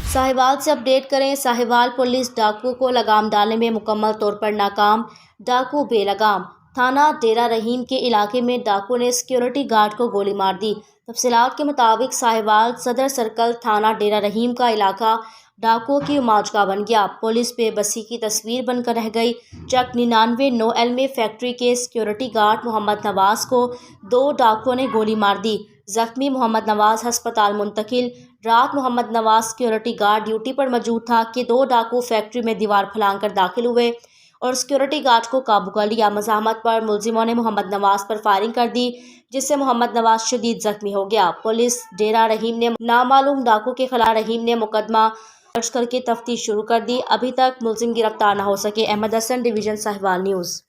साहिवाल से अपडेट करें। साहिवाल पुलिस डाकुओं को लगाम डालने में मुकम्मल तौर पर नाकाम। डाकू बेलगाम। थाना डेरा रहीम के इलाके में डाकुओं ने सिक्योरिटी गार्ड को गोली मार दी। तफसीलात के मुताबिक साहिवाल सदर सर्कल थाना डेरा रहीम का इलाका डाकुओं की मौजगाह बन गया। पुलिस बेबसी की तस्वीर बनकर रह गई। चक 99 9L में फैक्ट्री के सिक्योरिटी गार्ड मोहम्मद नवाज को 2 डाकुओं ने गोली मार दी। जख्मी मोहम्मद नवाज अस्पताल मुंतकिल। रात Mohammad Nawaz security guard duty पर मौजूद था कि 2 डाकू फैक्ट्री में दीवार फलांग कर दाखिल हुए और सिक्योरिटी गार्ड को काबू कर लिया। मज़ाहमत पर मुलजिमों ने मोहम्मद नवाज पर फायरिंग कर दी, जिससे मोहम्मद नवाज शदीद जख्मी हो गया। पुलिस डेरा रहीम ने नामालूम डाकू के खिलाफ रहीम ने मुकदमा दर्ज करके तफ्तीश शुरू कर दी। अभी तक मुलजिम गिरफ्तार न हो सके। Ahmad Hasan, division Sahiwal news.